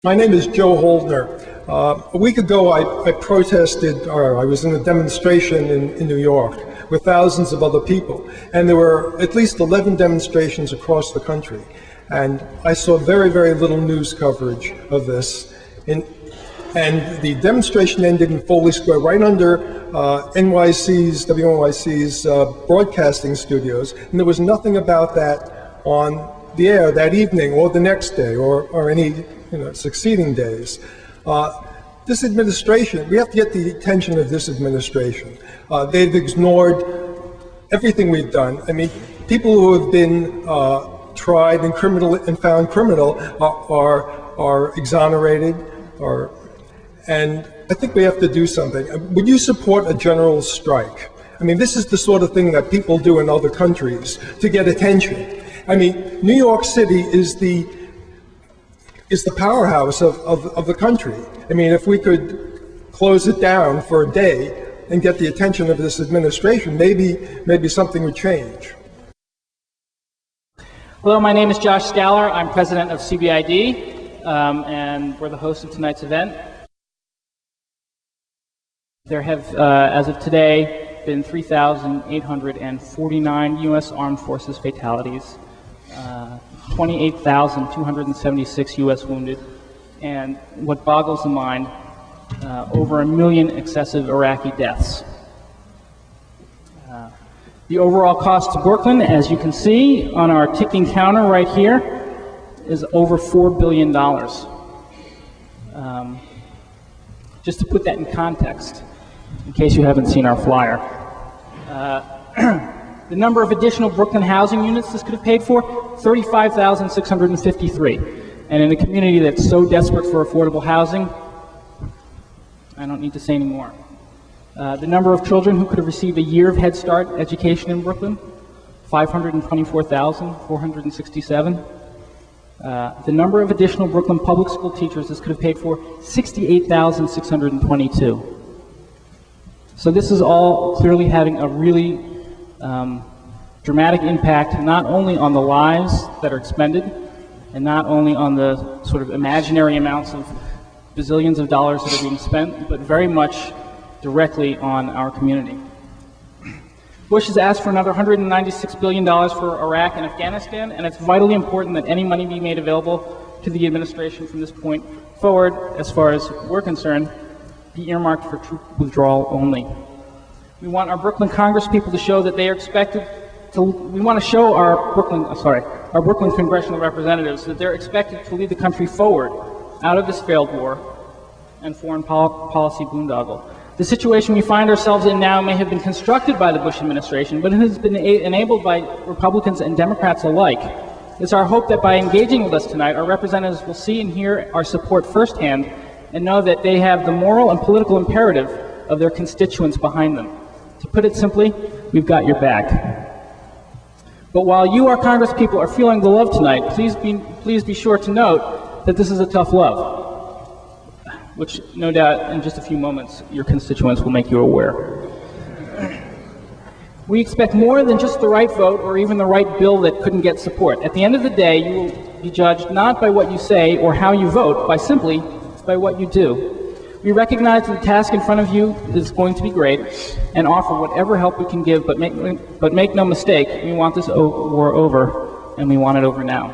My name is Joe Holdner. A week ago, I protested, or I was in a demonstration in New York with thousands of other people. And there were at least 11 demonstrations across the country. And I saw very, very little news coverage of this. And the demonstration ended in Foley Square, right under WNYC's broadcasting studios. And there was nothing about that on the air that evening or the next day or any succeeding days. This administration, we have to get the attention of this administration. They've ignored everything we've done. I mean, people who have been tried and found criminal are exonerated, and I think we have to do something. Would you support a general strike? I mean, this is the sort of thing that people do in other countries to get attention. I mean, New York City is the powerhouse of the country. I mean, if we could close it down for a day and get the attention of this administration, maybe something would change. Hello, my name is Josh Scaller. I'm president of CBID, and we're the host of tonight's event. There have, as of today, been 3,849 U.S. Armed Forces fatalities, 28,276 U.S. wounded, and what boggles the mind, over 1 million excessive Iraqi deaths. The overall cost to Brooklyn, as you can see on our ticking counter right here, is over $4 billion. Just to put that in context, in case you haven't seen our flyer. The number of additional Brooklyn housing units this could have paid for, 35,653. And in a community that's so desperate for affordable housing, I don't need to say any more. The number of children who could have received a year of Head Start education in Brooklyn, 524,467. The number of additional Brooklyn public school teachers this could have paid for, 68,622. So this is all clearly having a really dramatic impact, not only on the lives that are expended, and not only on the sort of imaginary amounts of bazillions of dollars that are being spent, but very much directly on our community. Bush has asked for another $196 billion for Iraq and Afghanistan, and it's vitally important that any money be made available to the administration from this point forward, as far as we're concerned, be earmarked for troop withdrawal only. We want our Brooklyn Congress people to show that they are expected to, we want to show our Brooklyn congressional representatives that they're expected to lead the country forward out of this failed war and foreign policy boondoggle. The situation we find ourselves in now may have been constructed by the Bush administration, but it has been enabled by Republicans and Democrats alike. It's our hope that by engaging with us tonight, our representatives will see and hear our support firsthand and know that they have the moral and political imperative of their constituents behind them. To put it simply, we've got your back. But while you, our Congress people, are feeling the love tonight, please be sure to note that this is a tough love, which no doubt in just a few moments your constituents will make you aware. We expect more than just the right vote or even the right bill that couldn't get support. At the end of the day, you will be judged not by what you say or how you vote, but simply by what you do. We recognize that the task in front of you is going to be great and offer whatever help we can give, but make no mistake, we want this war over, and we want it over now.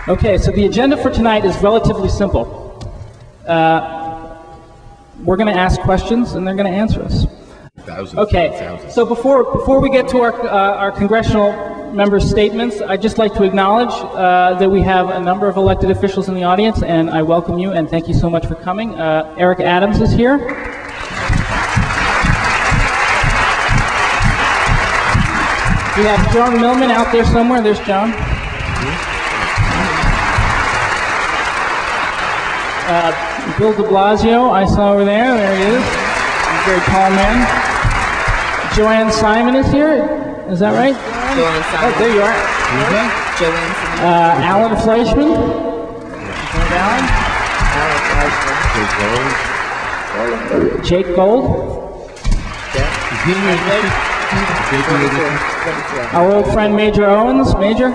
Okay, so the agenda for tonight is relatively simple. We're going to ask questions, and they're going to answer us. Okay, so before we get to our congressional members' statements, I'd just like to acknowledge that we have a number of elected officials in the audience, and I welcome you, and thank you so much for coming. Eric Adams is here. We have Joan Millman out there somewhere. There's Joan. Bill de Blasio, I saw over there. There he is. He's a very tall man. Joanne Simon is here. Is that right? Joanne Simon. Oh, there you are. Joanne Simon. Alan Fleischman. Alan. Jake Gold. Our old friend Major Owens. Major.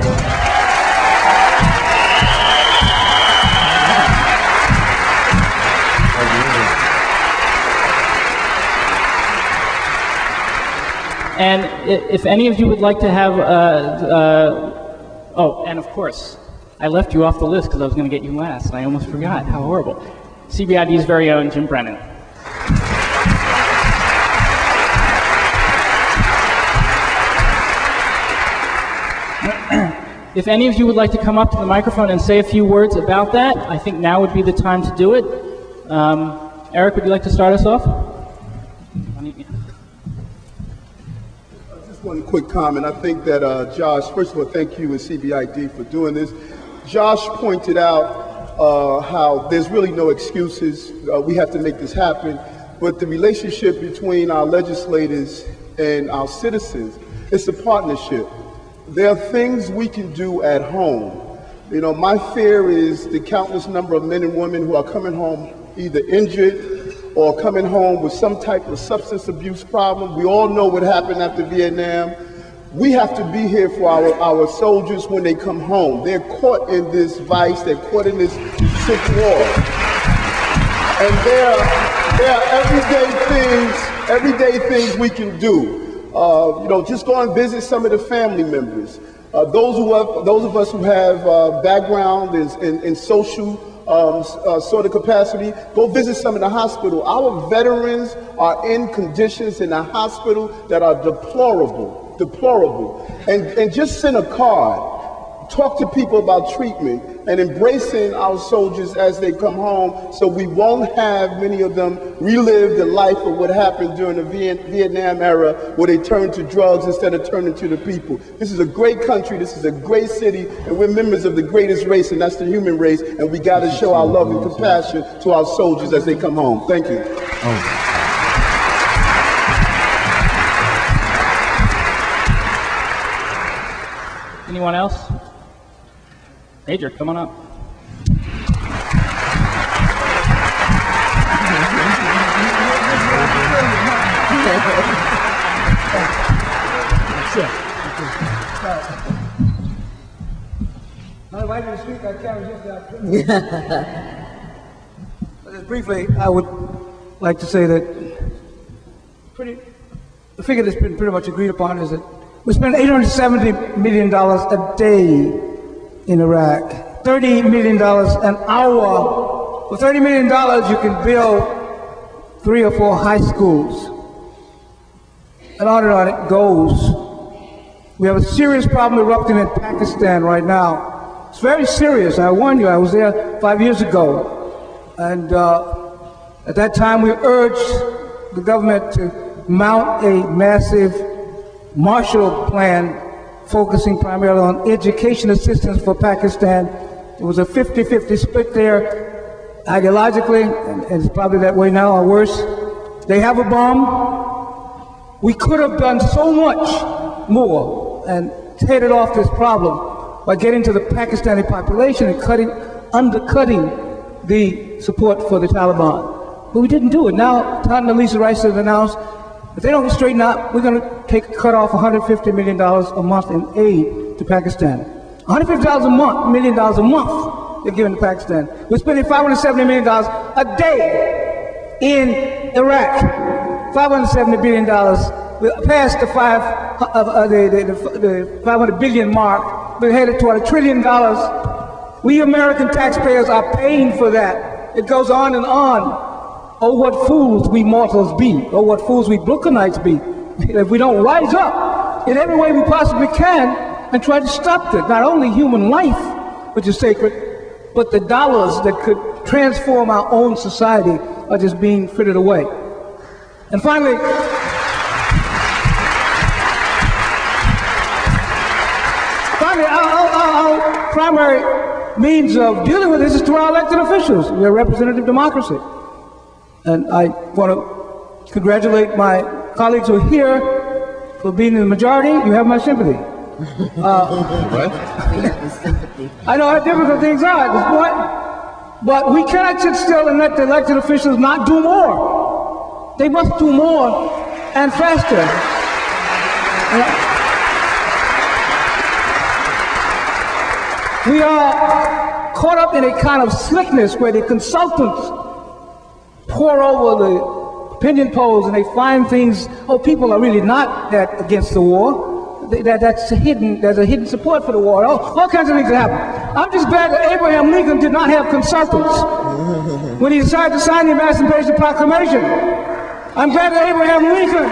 And if any of you would like to have, oh, and of course, I left you off the list because I was going to get you last, and I almost forgot. How horrible. CBID's very own Jim Brennan. If any of you would like to come up to the microphone and say a few words about that, I think now would be the time to do it. Eric, would you like to start us off? Just one quick comment. I think that Josh, first of all, thank you and CBID for doing this. Josh pointed out how there's really no excuses. We have to make this happen. But the relationship between our legislators and our citizens, it's a partnership. There are things we can do at home. You know, my fear is the countless number of men and women who are coming home either injured or coming home with some type of substance abuse problem. We all know what happened after Vietnam. We have to be here for our soldiers when they come home. They're caught in this vice, they're caught in this sick war. And there are everyday things we can do. You know, just go and visit some of the family members. Those of us who have background in social sort of capacity, go visit some in the hospital. Our veterans are in conditions in the hospital that are deplorable. And just send a card. Talk to people about treatment and embracing our soldiers as they come home, so we won't have many of them relive the life of what happened during the Vietnam era, where they turned to drugs instead of turning to the people. This is a great country, this is a great city, and we're members of the greatest race, and that's the human race, and we got to show our love and compassion to our soldiers as they come home. Thank you. Anyone else? Major, come on up. I invited to speak, I can't resist that. Just briefly, I would like to say that the figure that's been pretty much agreed upon is that we spend $870 million a day in Iraq, $30 million an hour. For $30 million, you can build 3 or 4 high schools. And on it goes. We have a serious problem erupting in Pakistan right now. It's very serious. I warned you, I was there 5 years ago. And at that time, we urged the government to mount a massive Marshall Plan focusing primarily on education assistance for Pakistan. It was a 50-50 split there ideologically, and it's probably that way now or worse. They have a bomb. We could have done so much more and headed off this problem by getting to the Pakistani population and undercutting the support for the Taliban. But we didn't do it. Now, Condoleezza Rice has announced if they don't straighten out, we're going to cut off $150 million a month in aid to Pakistan. $150 million a month they're giving to Pakistan. We're spending $570 million a day in Iraq. $570 billion. We're past the $500 billion mark. We're headed toward $1 trillion. We American taxpayers are paying for that. It goes on and on. Oh, what fools we mortals be. Oh, what fools we Brooklynites be. If we don't rise up in every way we possibly can and try to stop it. Not only human life, which is sacred, but the dollars that could transform our own society are just being frittered away. And finally, our primary means of dealing with this is through our elected officials. We are representative democracy. And I want to congratulate my colleagues who are here for being in the majority. You have my sympathy. I know how difficult things are at this point. But we cannot sit still and let the elected officials not do more. They must do more and faster. We are caught up in a kind of slickness where the consultants pour over the opinion polls and they find things, oh, people are really not that against the war. That's hidden, there's a hidden support for the war. All kinds of things that happen. I'm just glad that Abraham Lincoln did not have consultants when he decided to sign the Emancipation Proclamation. I'm glad that Abraham Lincoln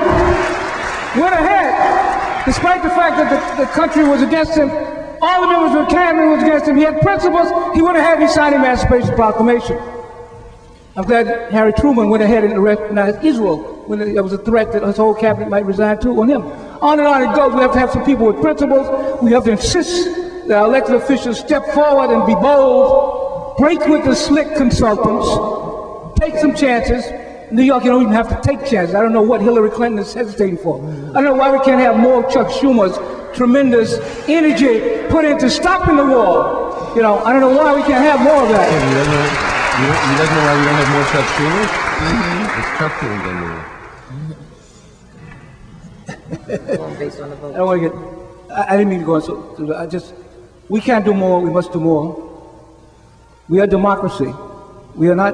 went ahead, despite the fact that the country was against him, all the members of the cabinet was against him, he had principles, he went ahead and he signed the Emancipation Proclamation. I'm glad that Harry Truman went ahead and recognized Israel when there was a threat that his whole cabinet might resign too on him. On and on it goes. We have to have some people with principles. We have to insist that our elected officials step forward and be bold, break with the slick consultants, take some chances. New York, you don't even have to take chances. I don't know what Hillary Clinton is hesitating for. I don't know why we can't have more of Chuck Schumer's tremendous energy put into stopping the war. You know, I don't know why we can't have more of that. You guys know why we don't have more Chuck Schumer? It's Chuck Schumer than me. Based on the vote. I don't want to get, I didn't mean to go on so, we can't do more, we must do more. We are democracy. We are not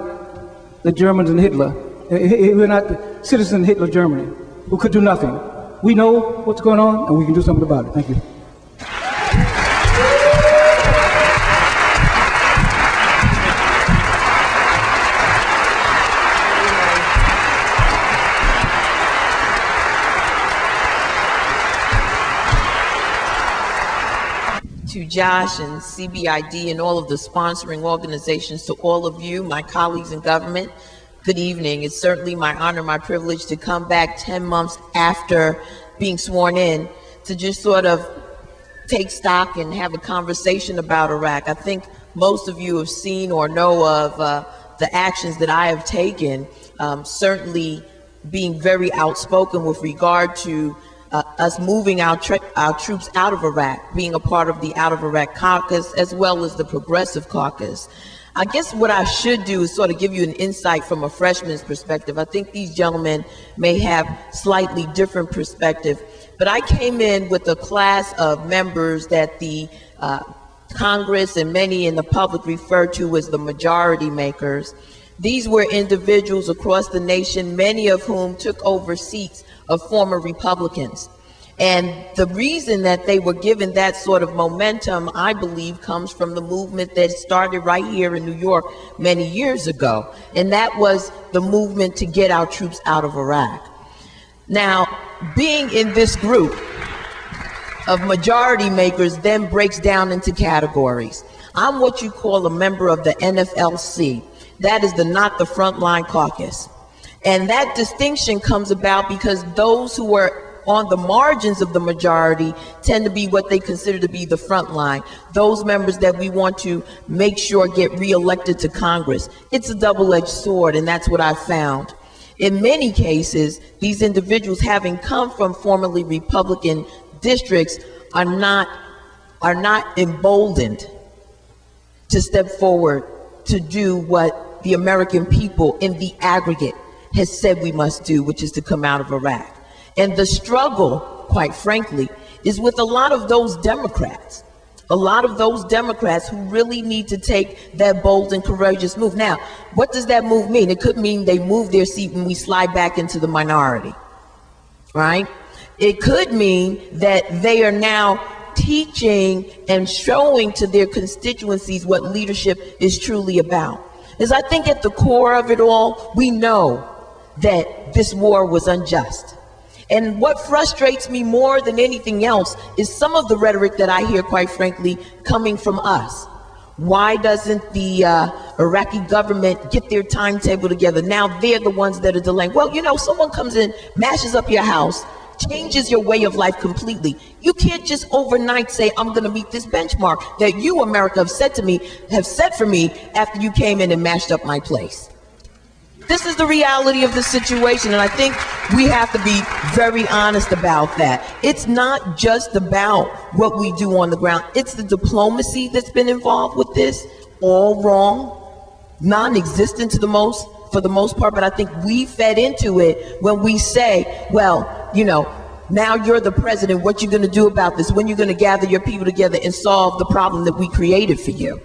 the Germans and Hitler. We're not the citizens of Hitler Germany who could do nothing. We know what's going on and we can do something about it. Thank you. To Josh and CBID and all of the sponsoring organizations, to all of you, my colleagues in government, good evening. It's certainly my honor, my privilege to come back 10 months after being sworn in to just sort of take stock and have a conversation about Iraq. I think most of you have seen or know of the actions that I have taken, certainly being very outspoken with regard to us moving our troops out of Iraq, being a part of the Out of Iraq Caucus, as well as the Progressive Caucus. I guess what I should do is sort of give you an insight from a freshman's perspective. I think these gentlemen may have slightly different perspective, but I came in with a class of members that the Congress and many in the public refer to as the majority makers. These were individuals across the nation, many of whom took over seats of former Republicans. And the reason that they were given that sort of momentum, I believe, comes from the movement that started right here in New York many years ago. And that was the movement to get our troops out of Iraq. Now, being in this group of majority makers then breaks down into categories. I'm what you call a member of the NFLC. That is the Not the Frontline Caucus. And that distinction comes about because those who are on the margins of the majority tend to be what they consider to be the front line, those members that we want to make sure get reelected to Congress. It's a double-edged sword, and that's what I found. In many cases, these individuals, having come from formerly Republican districts, are not emboldened to step forward to do what the American people in the aggregate has said we must do, which is to come out of Iraq. And the struggle, quite frankly, is with a lot of those Democrats who really need to take that bold and courageous move. Now, what does that move mean? It could mean they move their seat when we slide back into the minority, right? It could mean that they are now teaching and showing to their constituencies what leadership is truly about. As I think at the core of it all, we know that this war was unjust. And what frustrates me more than anything else is some of the rhetoric that I hear, quite frankly, coming from us. Why doesn't the Iraqi government get their timetable together? Now they're the ones that are delaying. Well, you know, someone comes in, mashes up your house, changes your way of life completely. You can't just overnight say, I'm going to meet this benchmark that you, America, have set for me after you came in and mashed up my place. This is the reality of the situation, and I think we have to be very honest about that. It's not just about what we do on the ground. It's the diplomacy that's been involved with this, all wrong. non-existent for the most part, but I think we fed into it when we say, well, now you're the president, what you going to do about this? When you're going to gather your people together and solve the problem that we created for you?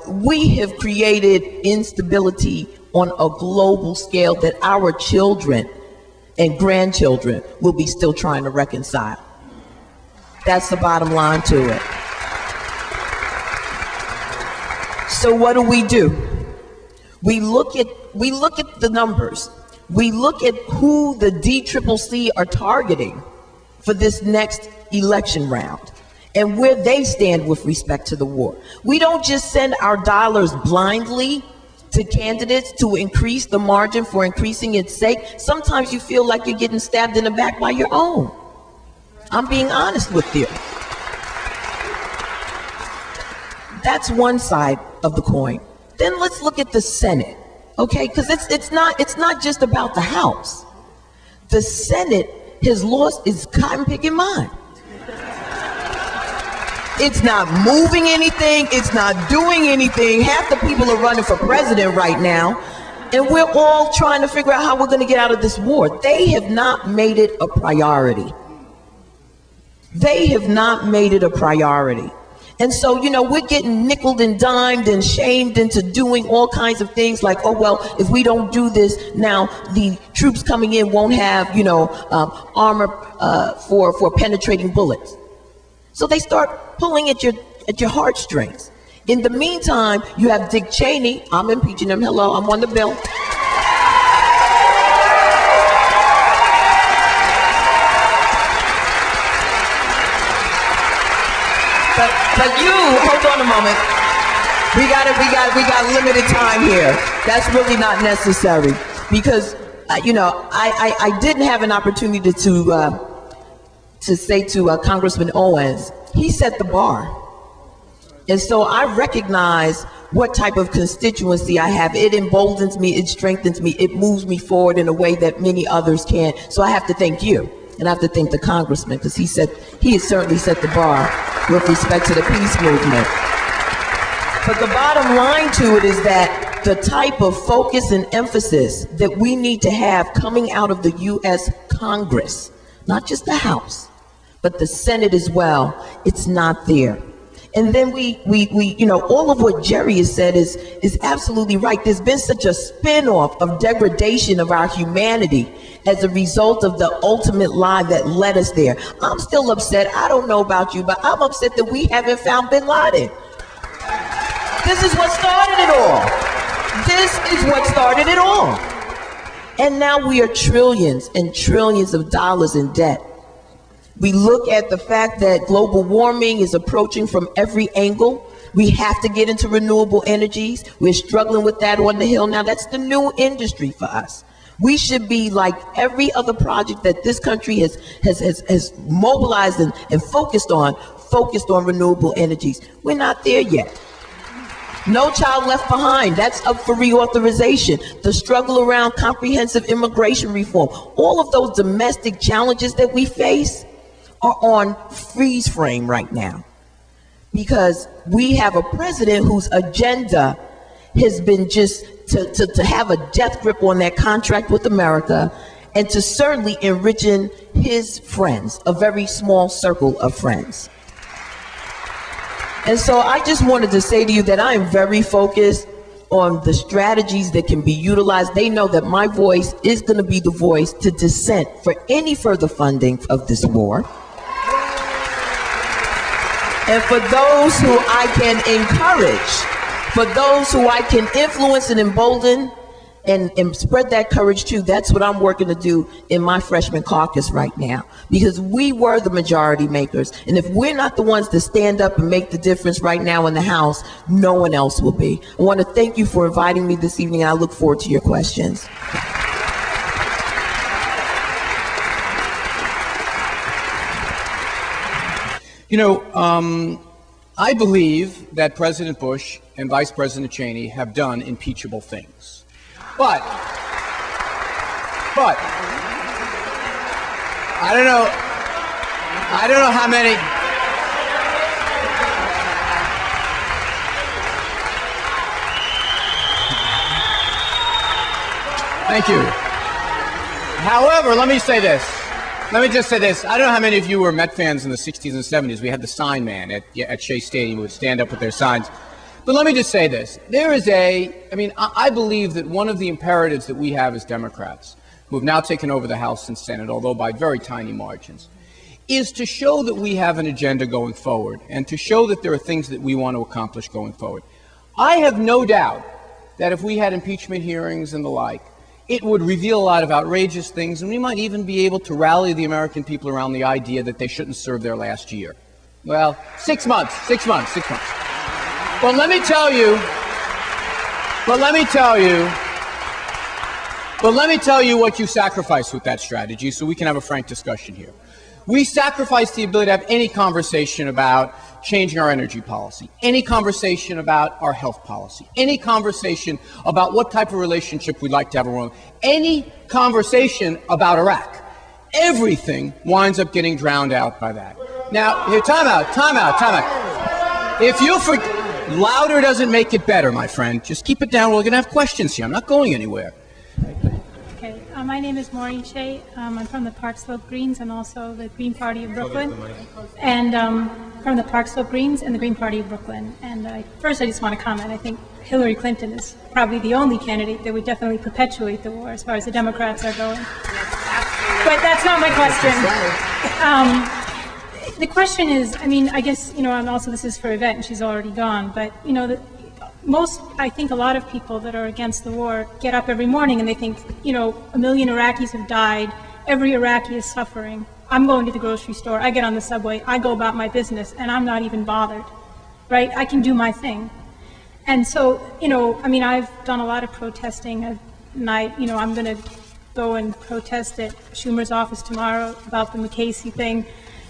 We have created instability on a global scale that our children and grandchildren will be still trying to reconcile. That's the bottom line to it. So what do? We look at the numbers. We look at who the DCCC are targeting for this next election round and where they stand with respect to the war. We don't just send our dollars blindly to candidates to increase the margin for increasing its sake. Sometimes you feel like you're getting stabbed in the back by your own. I'm being honest with you. That's one side of the coin. Then let's look at the Senate, okay? Because it's not just about the House. The Senate has lost its cotton-picking mind. It's not moving anything. It's not doing anything. Half the people are running for president right now, and we're all trying to figure out how we're going to get out of this war. They have not made it a priority. They have not made it a priority. And so, we're getting nickeled and dimed and shamed into doing all kinds of things like, oh, well, if we don't do this, now the troops coming in won't have, armor for penetrating bullets. So they start pulling at your heartstrings. In the meantime, you have Dick Cheney. I'm impeaching him. Hello, I'm on the bill. But you, hold on a moment. We got limited time here. That's really not necessary because, I didn't have an opportunity to say to Congressman Owens, he set the bar. And so I recognize what type of constituency I have. It emboldens me, it strengthens me, it moves me forward in a way that many others can't. So I have to thank you. And I have to thank the congressman because he has certainly set the bar with respect to the peace movement. But the bottom line to it is that the type of focus and emphasis that we need to have coming out of the U.S. Congress, not just the House, but the Senate as well, it's not there. And then we all of what Jerry has said is absolutely right. There's been such a spin-off of degradation of our humanity as a result of the ultimate lie that led us there. I'm still upset. I don't know about you, but I'm upset that we haven't found bin Laden. This is what started it all. This is what started it all. And now we are trillions and trillions of dollars in debt. We look at the fact that global warming is approaching from every angle. We have to get into renewable energies. We're struggling with that on the Hill now. That's the new industry for us. We should be like every other project that this country has mobilized and focused on renewable energies. We're not there yet. No Child Left Behind, that's up for reauthorization. The struggle around comprehensive immigration reform, all of those domestic challenges that we face are on freeze frame right now because we have a president whose agenda has been just to have a death grip on that contract with America and to certainly enriching his friends, a very small circle of friends. And so I just wanted to say to you that I am very focused on the strategies that can be utilized. They know that my voice is going to be the voice to dissent for any further funding of this war. And for those who I can encourage, for those who I can influence and embolden and spread that courage to, that's what I'm working to do in my freshman caucus right now. Because we were the majority makers. And if we're not the ones to stand up and make the difference right now in the House, no one else will be. I want to thank you for inviting me this evening, and I look forward to your questions. I believe that President Bush and Vice President Cheney have done impeachable things. But I don't know how many. Thank you. However, let me say this. Let me just say this. I don't know how many of you were Met fans in the 60s and 70s. We had the sign man at Shea Stadium who would stand up with their signs. But let me just say this. I believe that one of the imperatives that we have as Democrats, who have now taken over the House and Senate, although by very tiny margins, is to show that we have an agenda going forward and to show that there are things that we want to accomplish going forward. I have no doubt that if we had impeachment hearings and the like, it would reveal a lot of outrageous things, and we might even be able to rally the American people around the idea that they shouldn't serve their last year. Well, 6 months. But let me tell you what you sacrifice with that strategy so we can have a frank discussion here. We sacrifice the ability to have any conversation about changing our energy policy, any conversation about our health policy, any conversation about what type of relationship we'd like to have around, any conversation about Iraq. Everything winds up getting drowned out by that. Now, here, time out. If you louder doesn't make it better, my friend. Just keep it down. We're going to have questions here. I'm not going anywhere. Okay, my name is Maureen Shea. I'm from the Park Slope Greens and also the Green Party of Brooklyn. And from the Park Slope Greens and the Green Party of Brooklyn. And first I just want to comment. I think Hillary Clinton is probably the only candidate that would definitely perpetuate the war as far as the Democrats are going. But that's not my question. The question is, I guess, and also this is for Yvette and she's already gone, but, I think a lot of people that are against the war get up every morning and they think, 1 million Iraqis have died, every Iraqi is suffering. I'm going to the grocery store, I get on the subway, I go about my business, and I'm not even bothered, right? I can do my thing. And so, I've done a lot of protesting, and I'm going to go and protest at Schumer's office tomorrow about the McCasey thing.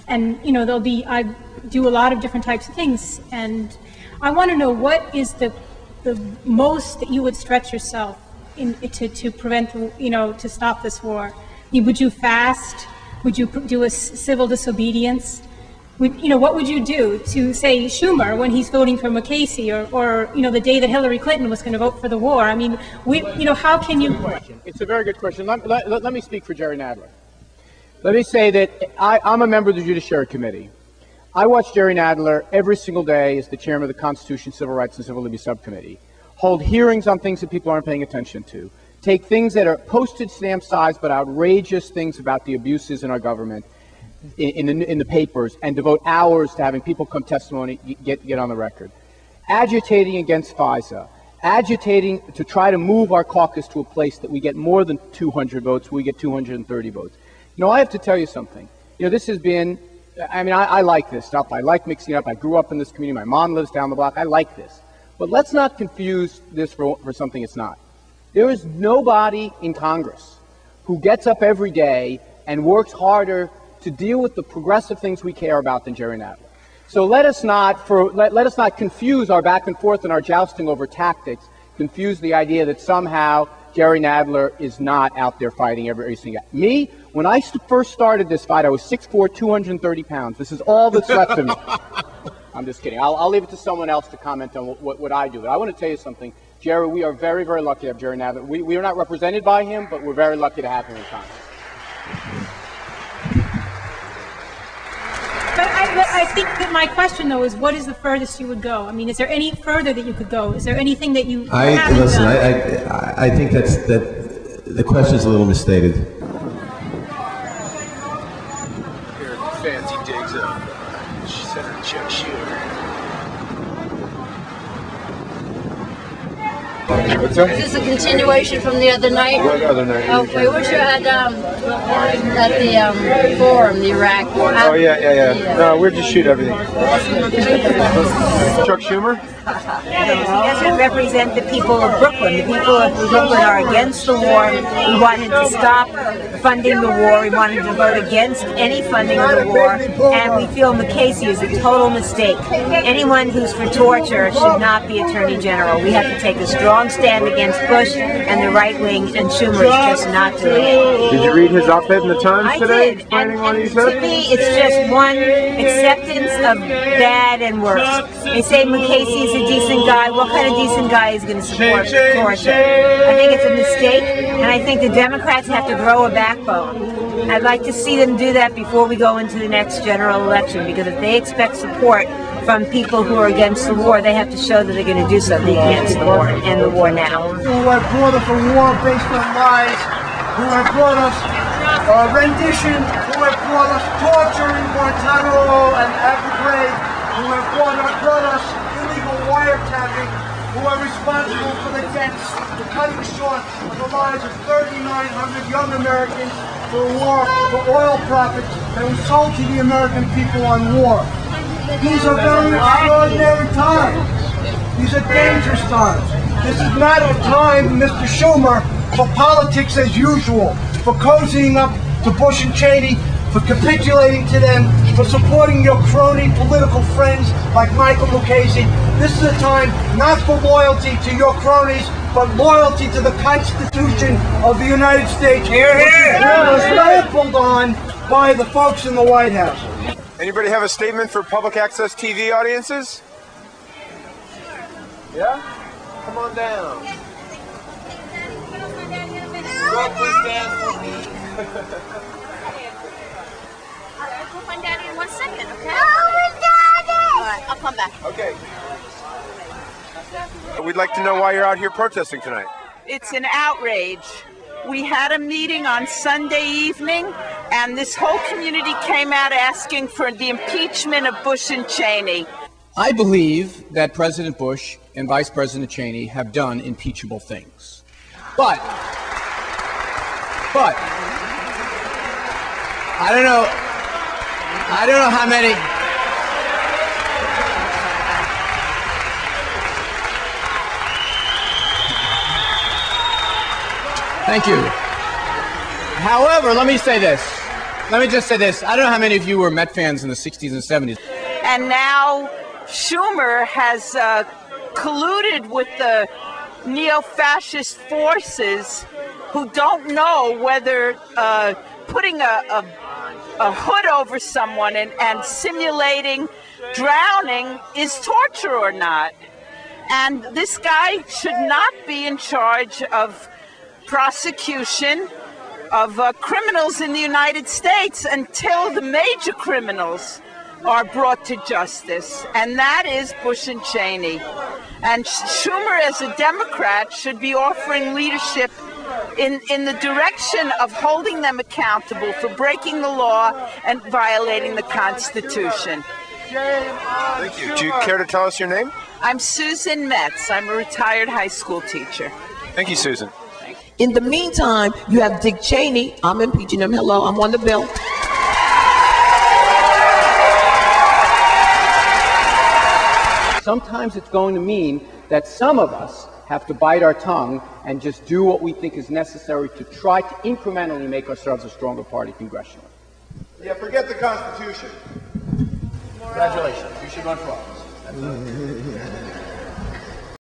And, I do a lot of different types of things. And I want to know what is the most that you would stretch yourself to prevent, to stop this war. Would you fast? Would you do a civil disobedience? What would you do to, say, Schumer when he's voting for McCasey or the day that Hillary Clinton was going to vote for the war? How can you? It's a very good question. Let me speak for Jerry Nadler. Let me say that I'm a member of the Judiciary Committee. I watch Jerry Nadler every single day as the chairman of the Constitution, Civil Rights, and Civil Liberties Subcommittee, hold hearings on things that people aren't paying attention to, take things that are postage stamp size but outrageous things about the abuses in our government in the papers, and devote hours to having people come testimony, get on the record. Agitating against FISA, agitating to try to move our caucus to a place that we get more than 200 votes, we get 230 votes. I have to tell you something. This has been, I like this stuff. I like mixing it up. I grew up in this community. My mom lives down the block. I like this. But let's not confuse this for something it's not. There is nobody in Congress who gets up every day and works harder to deal with the progressive things we care about than Jerry Nadler. So let us not confuse our back and forth and our jousting over tactics, confuse the idea that somehow Jerry Nadler is not out there fighting every single guy. Me, when I first started this fight, I was 6'4", 230 pounds. This is all that's left of me. I'm just kidding. I'll leave it to someone else to comment on what I do. But I want to tell you something. Jerry, we are very, very lucky to have Jerry Nadler. We are not represented by him, but we're very lucky to have him in Congress. But I think that my question, though, is what is the furthest you would go? Is there any further that you could go? Is there anything that you haven't done? I think that the question is a little misstated. Fancy digs up. Senator Chuck Schumer. Is this a continuation from the other night? What other night? Oh, we were at the forum, the Iraq. Oh, yeah. No, we're just shoot everything. Chuck Schumer? He doesn't represent the people of Brooklyn. The people of Brooklyn are against the war. We wanted to stop funding the war. We wanted to vote against any funding of the war. And we feel McCasey is a total mistake. Anyone who's for torture should not be Attorney General. We have to take a strong stand against Bush and the right wing, and Schumer is just not doing it. Did you read his op-ed in the Times today? I did. And to me, it's just one acceptance of bad and worse. They say McCasey's a decent guy. What kind of decent guy is going to support torture? I think it's a mistake, and I think the Democrats have to grow a backbone. I'd like to see them do that before we go into the next general election, because if they expect support from people who are against the war, they have to show that they're going to do something against the war and end the war now. Who have brought us a war based on lies, who have brought us rendition, who have brought us torture in Guantanamo and Abu Ghraib, who have brought us illegal wiretapping, who are responsible for the deaths, the cutting short of the lives of 3,900 young Americans for war, for oil profits that was sold to the American people on war. These are very extraordinary times. These are dangerous times. This is not a time, Mr. Schumer, for politics as usual, for cozying up to Bush and Cheney, for capitulating to them, for supporting your crony political friends like Michael Mukasey. This is a time not for loyalty to your cronies, but loyalty to the Constitution of the United States. Here, here! Trampled on by the folks in the White House. Anybody have a statement for public access TV audiences? Yeah? Come on down. Please stand for me. We'll find Daddy in 1 second, okay? All right, I'll come back. Okay. We'd like to know why you're out here protesting tonight. It's an outrage. We had a meeting on Sunday evening, and this whole community came out asking for the impeachment of Bush and Cheney. I believe that President Bush and Vice President Cheney have done impeachable things. But I don't know how many. Thank you. However, let me just say this. I don't know how many of you were Met fans in the 60s and 70s. And now Schumer has colluded with the neo-fascist forces who don't know whether putting a hood over someone and simulating drowning is torture or not. And this guy should not be in charge of prosecution of criminals in the United States until the major criminals are brought to justice, and that is Bush and Cheney. And Schumer, as a Democrat, should be offering leadership in the direction of holding them accountable for breaking the law and violating the Constitution. Thank you. Do you care to tell us your name? I'm Susan Metz. I'm a retired high school teacher. Thank you, Susan. In the meantime, you have Dick Cheney. I'm impeaching him. Hello, I'm on the bill. Sometimes it's going to mean that some of us have to bite our tongue and just do what we think is necessary to try to incrementally make ourselves a stronger party congressionally. Yeah, forget the Constitution. Congratulations. You should run for office.